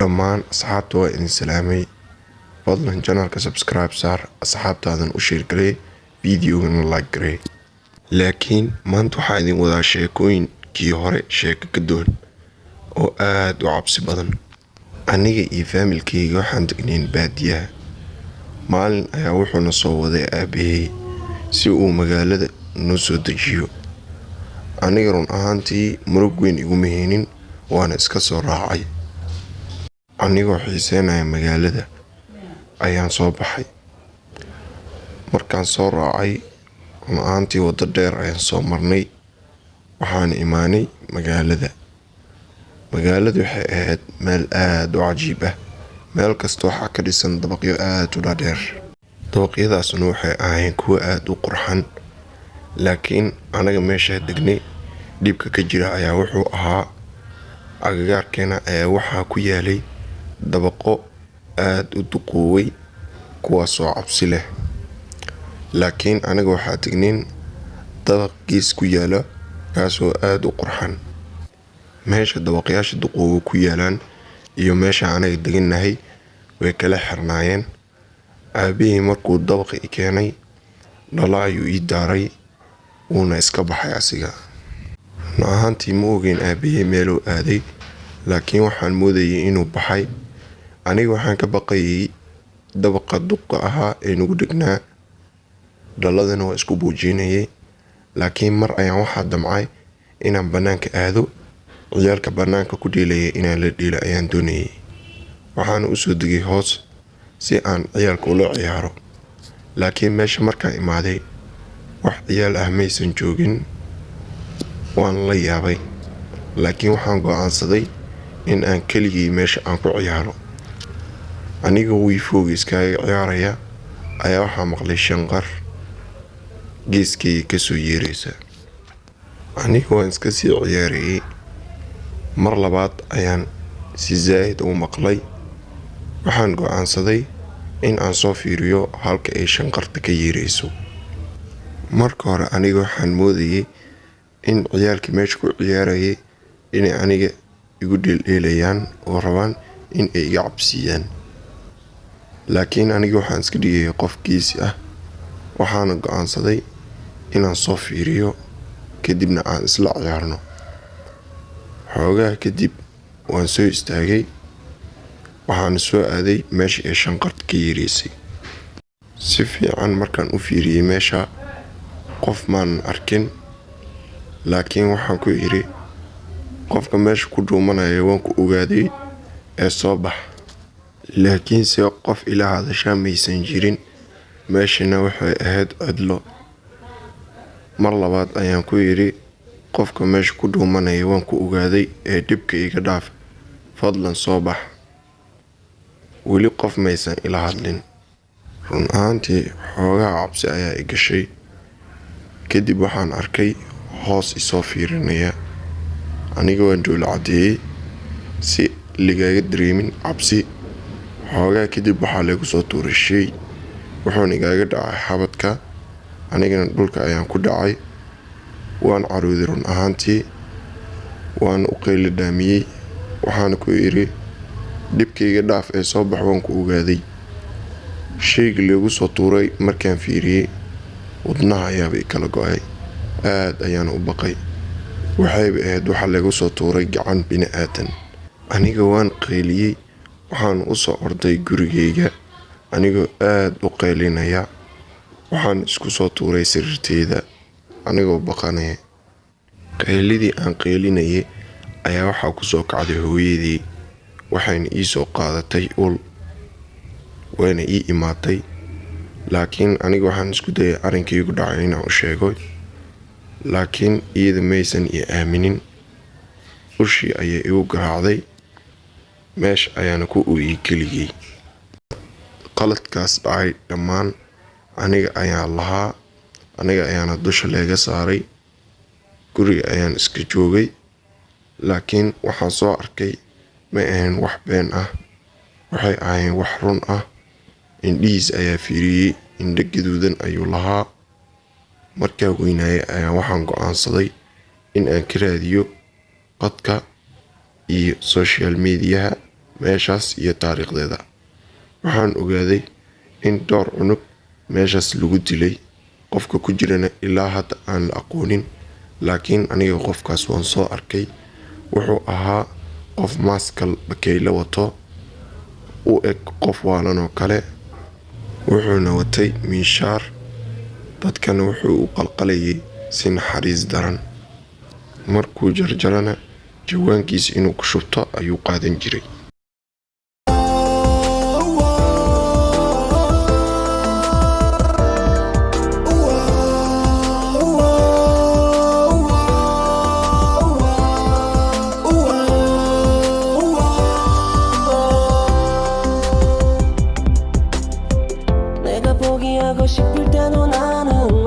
dhammaan asxaabta waa idin salaamay. fadlan channelka subscribe saar, asxaabtaadan u share garee, videogana like garee. laakiin maanta waxaa idin wadaa sheekooyinkii hore sheeko ka duwan oo aad u cabsi badan. aniga iyo faamilkayga waxaan degnayn baadiyaha. maalin ayaa wuxuuna soo waday aabbahay si uu magaalada noo soo dejiyo. aniga run ahaantii murug weyn iguma haynin, waana iska soo raacay. anigoo xiiseynaya magaalada ayaan soo baxay. markaan soo raacay run ahaantii waddo dheer ayaan soo marnay, waxaana imaanay magaalada. magaaladu waxay ahayd meel aad u cajiib ah. meel kasta waxaa ka dhisan dabaqyo aad u dhaadheer. dabaqyadaasna waxay ahayn kuwo aad u qurxan, laakiin anaga meesha degnay dhibka ka jira ayaa wuxuu ahaa agagaarkeena ayaa waxaa ku yaalay dabaqo aad u duqooway, kuwaasoo cabsi leh. laakiin anaga waxaa degnayn dabaq gees ku yaala kaasoo aad u qurxan. meesha dabaqyaasha duqoowa ku yaalaan iyo meesha anaga degannahay way kala xirnaayeen. aabihii markuu dabaqa i keenay dhala ayuu ii daaray, wuuna iska baxay asiga. run ahaantii ma ogeyn aabihii meeluu aaday, laakiin waxaan moodayay inuu baxay. aniga waxaan ka baqayay dabaqa duqa ahaa ee nagu degnaa. dhaladana waa isku buujinayay, laakiin mar ayaan waxaa damcay inaan bannaanka aado. ciyaalka bannaanka ku dheelaya inaan la dheelo ayaan doonayay. waxaana u soo degay hoos si aan ciyaalka ula ciyaaro. laakiin meesha markaan imaaday wax ciyaal ah maysan joogin. waan la yaabay, laakiin waxaan go'aansaday in aan keligii meesha aan ku ciyaaro. anigoo wiifooga iskaaga ciyaaraya ayaa waxaa maqlay shanqar geeskayga kasoo yeeraysa. aniga waan iska sii ciyaarayay. mar labaad ayaan si zaa'id u maqlay. waxaan go'aansaday in aan soo fiiriyo halka ay shanqarta ka yeerayso. marka hore aniga waxaan moodayay in ciyaalkii meesha ku ciyaarayay inay aniga igu dheeldheelayaan oo rabaan in ay iga cabsiiyaan. laakiin aniga waxaan iska dhigayay qof geesi ah. waxaana go'aansaday inaan soo fiiriyo kadibna aan isla ciyaarno. xoogaa kadib waan soo istaagay, waxaana soo aaday meesha ay shanqarta ka yeeraysay. si fiican markaan u fiiriyey meesha qof maanan arkin, laakiin waxaan ku idhi qofka meesha ku dhuumanaya waan ku ogaaday ee soo bax. laakiinse qof ila hadashaa maysan jirin. meeshana waxay ahayd cidlo. mar labaad ayaan ku idhi qofka meesha ku dhuumanaya waan ku ogaaday ee dhibka iga dhaaf, fadlan soo bax. weli qof maysan ila hadlin. run ahaantii xoogaa cabsi ayaa i gashay. kadib waxaan arkay hoos isoo fiirinaya. aniga waan dhoola caddeeyey si ligaaga dareemin cabsi. xoogaa kadib waxaa laygu soo tuuray shay, wuxuuna igaaga dhacay xabadka. anigana dhulka ayaan ku dhacay. waan carooday run ahaantii, waana u qayli dhaamiyey. waxaana ku idhi dhibkayga dhaaf ee soo bax, waan ku ogaaday. shayga laygu soo tuuray markaan fiiriyey wadnaha ayaaba i kala go'ay. aad ayaana u baqay. waxayba ahayd waxaa laygu soo tuuray gacan bini aadan. aniga waan qayliyey, waxaana u soo orday gurigayga anigoo aad u qaylinaya. waxaan isku soo tuuray sariirteyda anigoo baqanaya. qaylidii aan qaylinayay ayaa waxaa ku soo kacday hooyadii. waxayna ii soo qaadatay ul, wayna ii imaatay. laakiin aniga waxaan isku dayay arrinkaygu dhacay inaan u sheego, laakiin iyada maysan ii aaminin. ushii ayay igu garaacday. meesha ayaana ku ooyey keligay. qaladkaas dhacay dhammaan aniga ayaa lahaa. aniga ayaana dusha leega saaray. guriga ayaan iska joogay. laakiin waxaan soo arkay ma ahayn wax been ah, waxay ahayn wax run ah. indhihiis ayaa fiiriyey, indho gaduudan ayuu lahaa. markaa weynaayay ayaa waxaan go'aansaday in aan ka raadiyo qadka iyo social mediaha meeshaas iyo taariikhdeeda. Waxaan ogaaday in dhowr cunug meeshaas lagu dilay, qofka ku jirana ilaa hadda aan la aqoonin, laakiin aniga qofkaas waan soo arkay. Wuxuu ahaa qof maaskal bakayla wato, u eg qof waalan oo kale, wuxuuna watay miishaar, dadkana wuxuu u qalqalayay si naxariis daran. Markuu jarjarana jawaankiisa inuu ku shubto ayuu qaadan jiray. 내가 포기하고 싶을 때도 나는